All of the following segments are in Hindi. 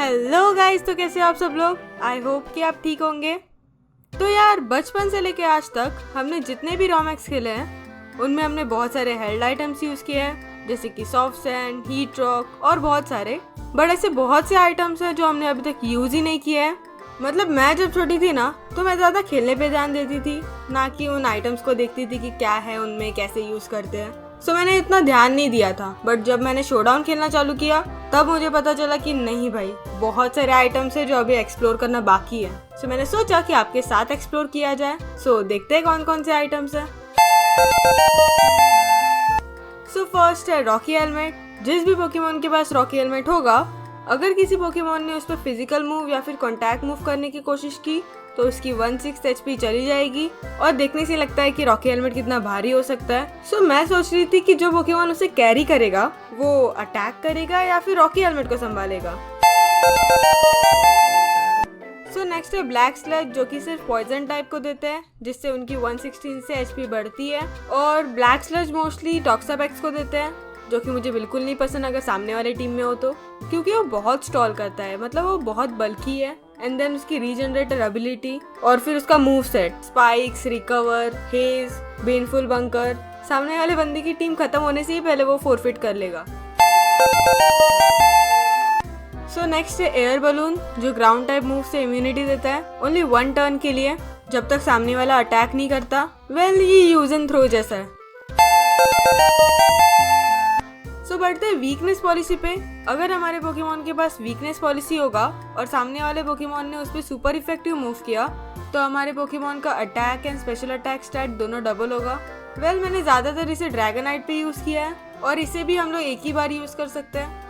हेलो गाइस, तो कैसे हो आप सब लोग। आई होप कि आप ठीक होंगे। तो यार, बचपन से लेके आज तक हमने जितने भी रोमैक्स खेले हैं उनमें हमने बहुत सारे हेल्ड आइटम्स यूज़ किए हैं, जैसे कि सॉफ्ट सैंड, हीट रॉक और बहुत सारे। बट ऐसे बहुत से आइटम्स हैं जो हमने अभी तक यूज़ ही नहीं किए हैं। मतलब मैं जब छोटी थी ना, तो मैं ज़्यादा खेलने पे ध्यान देती थी, ना कि उन आइटम्स को देखती थी कि क्या है उनमें, कैसे यूज़ करते हैं। सो मैंने इतना ध्यान नहीं दिया था। बट जब मैंने शोडाउन खेलना चालू किया तब मुझे पता चला कि नहीं भाई, बहुत सारे आइटम्स है जो अभी एक्सप्लोर करना बाकी है। सो मैंने सोचा कि आपके साथ एक्सप्लोर किया जाए। सो देखते हैं कौन कौन से आइटम्स है। सो फर्स्ट है रॉकी हेलमेट। जिस भी पोकेमॉन के पास रॉकी हेलमेट होगा, अगर किसी पोकेमॉन ने उस पर फिजिकल मूव या फिर कॉन्टैक्ट मूव करने की कोशिश की तो उसकी 16 HP चली जाएगी। और देखने से लगता है कि रॉकी हेलमेट कितना भारी हो सकता है। सो मैं सोच रही थी कि जो पोकेमॉन उसे कैरी करेगा वो अटैक करेगा या फिर रॉकी हेलमेट को संभालेगा। सो नेक्स्ट है ब्लैक स्लज, जो कि सिर्फ पॉइजन टाइप को देते हैं, जिससे उनकी 116 से HP बढ़ती है। और ब्लैक स्लज मोस्टली टॉक्सापेक्स को देते हैं, जो कि मुझे बिल्कुल नहीं पसंद अगर सामने वाले टीम में हो तो, क्योंकि वो बहुत स्टॉल करता है। मतलब वो बहुत बल्की है। एंड देन उसकी रीजनरेटर एबिलिटी और फिर उसका move set, spikes, recover, haze, baneful bunker, सामने वाले बंदे की टीम खत्म होने से ही पहले वो फोरफिट कर लेगा। सो नेक्स्ट है एयर बलून, जो ग्राउंड टाइप मूव से इम्यूनिटी देता है ओनली 1 टर्न के लिए, जब तक सामने वाला अटैक नहीं करता। वेल, ये यूज एंड थ्रो जैसा है। सो बढ़ते हैं वीकनेस पॉलिसी पे। अगर हमारे पोकेमॉन के पास वीकनेस पॉलिसी होगा और सामने वाले पोकेमॉन ने उस पर सुपर इफेक्टिव मूव किया तो हमारे पोकेमॉन का attack and special attack stat दोनों डबल होगा। वेल, मैंने ज़्यादातर इसे ड्रैगनाइट पे यूज़ किया है और इसे भी हम लोग एक ही बार यूज़ कर सकते हैं।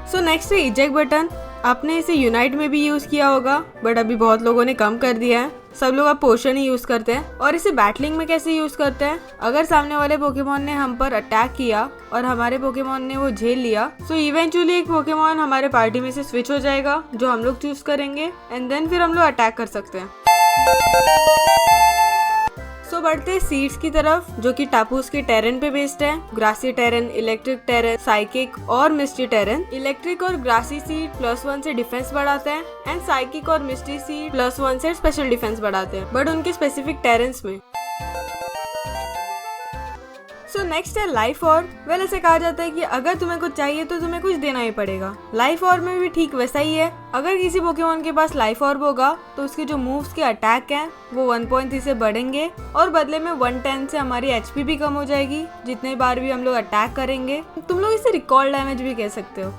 सो नेक्स्ट है इजेक्ट बटन। आपने इसे यूनाइट में भी यूज़ किया होगा, बट अभी बहुत लोगों ने कम कर दिया है। सब लोग अब पोशन ही यूज़ करते हैं। और इसे बैटलिंग में कैसे यूज़ करते हैं, अगर सामने वाले पोकेमॉन ने हम पर अटैक किया और हमारे पोकेमॉन ने वो झेल लिया, सो इवेंचुअली एक पोकेमॉन हमारे पार्टी में से स्विच हो जाएगा जो हम लोग चूज करेंगे। एंड देन फिर हम लोग अटैक कर सकते हैं। सो बढ़ते हैं सीड्स की तरफ, जो कि टापूस के टेरेन पे बेस्ड है। Grassy terrain, electric terrain, psychic और मिस्टी टेरेन। इलेक्ट्रिक और ग्रासी सीड +1 से डिफेंस बढ़ाते हैं एंड साइकिक और मिस्टी सीड +1 से स्पेशल डिफेंस बढ़ाते हैं, बट उनके स्पेसिफिक टेरेन्स में। सो नेक्स्ट है लाइफ ऑर्ब। वेल, ऐसे कहा जाता है कि अगर तुम्हें कुछ चाहिए तो तुम्हें कुछ देना ही पड़ेगा। लाइफ ऑर्ब में भी ठीक वैसा ही है। अगर किसी पोकेमॉन के पास लाइफ ऑर्ब होगा तो उसके जो मूव्स के अटैक हैं वो 1.3 से बढ़ेंगे और बदले में 110 से हमारी HP भी कम हो जाएगी जितने बार भी हम लोग अटैक करेंगे। तुम लोग इसे रिकॉल डैमेज भी कह सकते हो।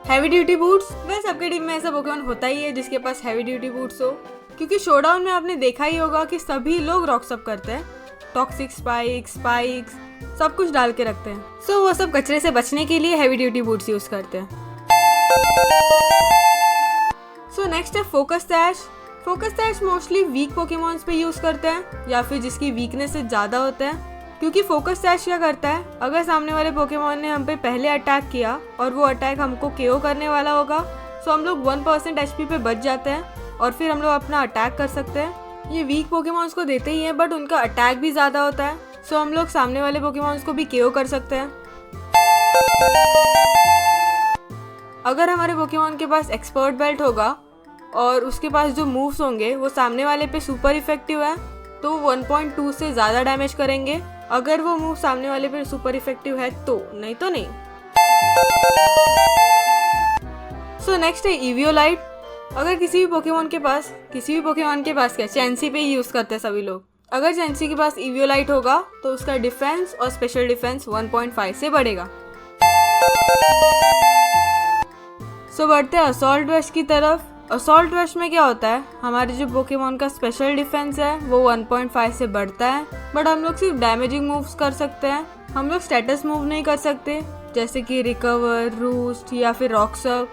Heavy duty boots. वैसे सबके टीम में ऐसा पोकेमॉन होता ही है जिसके पास हैवी ड्यूटी बूट्स हो, क्योंकि शोडाउन में आपने देखा ही होगा कि सभी लोग रॉक्सअप करते हैं। टॉक्सिक स्पाइक्स सब कुछ डाल के रखते हैं। सो वो सब कचरे से बचने के लिए हैवी ड्यूटी बूट्स यूज करते हैं। सो नेक्स्ट है focus सैश। Focus सैश mostly week Pokémons पे यूज करते हैं या फिर जिसकी वीकनेस ज्यादा होता है, क्योंकि फोकस सैश क्या करता है, अगर सामने वाले पोकेमॉन ने हम पे पहले अटैक किया और वो अटैक हमको KO करने वाला होगा, सो हम लोग 1% HP पे बच जाते हैं और फिर हम लोग अपना अटैक कर सकते हैं। ये वीक पोकेमॉन्स को देते ही है, बट उनका अटैक भी ज़्यादा होता है, सो हम लोग सामने वाले पोकेमॉन्स को भी KO कर सकते हैं। अगर हमारे पोकेमॉन के पास एक्सपर्ट बेल्ट होगा और उसके पास जो मूव्स होंगे वो सामने वाले पे सुपर इफेक्टिव है तो 1.2 से ज़्यादा डैमेज करेंगे, अगर वो मूव सामने वाले पे सुपर इफेक्टिव है तो, नहीं तो नहीं। सो नेक्स्ट है इवियोलाइट। अगर किसी भी पोकेमॉन के पास क्या, चैंसी पे ही यूज़ करते हैं सभी लोग। अगर चैंसी के पास इवियोलाइट होगा तो उसका डिफेंस और स्पेशल डिफेंस 1.5 से बढ़ेगा। सो बढ़ते हैं असॉल्ट रश की तरफ। असॉल्ट रश में क्या होता है, हमारे जो पोकेमॉन का स्पेशल डिफेंस है वो 1.5 से बढ़ता है, बट हम लोग सिर्फ डैमेजिंग मूव्स कर सकते हैं। हम लोग स्टेटस मूव नहीं कर सकते, जैसे कि रिकवर, रूस्ट या फिर रॉक्सअप।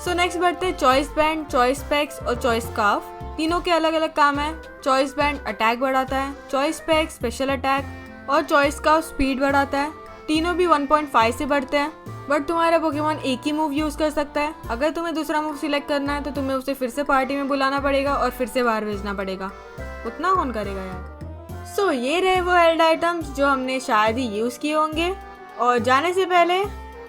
सो नेक्स्ट बढ़ते हैं चॉइस बैंड, चॉइस पैक्स और चॉइस स्कार्फ। तीनों के अलग अलग काम है। चॉइस बैंड अटैक बढ़ाता है, चॉइस पैक स्पेशल अटैक और चॉइस स्कार्फ स्पीड बढ़ाता है। तीनों भी 1.5 से बढ़ते हैं, बट तुम्हारा पोकेमॉन एक ही मूव यूज कर सकता है। अगर तुम्हें दूसरा मूव सिलेक्ट करना है तो तुम्हें उसे फिर से पार्टी में बुलाना पड़ेगा और फिर से बाहर भेजना पड़ेगा। उतना कौन करेगा यार। सो ये रहे वो हेल्ड आइटम्स जो हमने शायद ही यूज़ किए होंगे। और जाने से पहले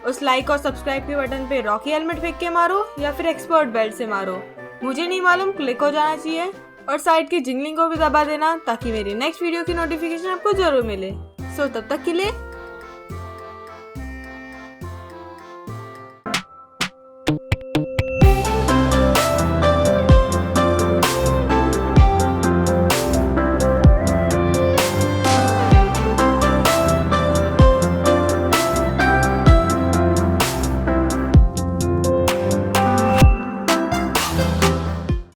उस लाइक और सब्सक्राइब के बटन पे रॉकी हेलमेट फेंक के मारो या फिर एक्सपर्ट बेल्ट से मारो, मुझे नहीं मालूम, क्लिक हो जाना चाहिए। और साइड की जिंगलिंग को भी दबा देना ताकि मेरी नेक्स्ट वीडियो की नोटिफिकेशन आपको जरूर मिले। सो तब तक के लिए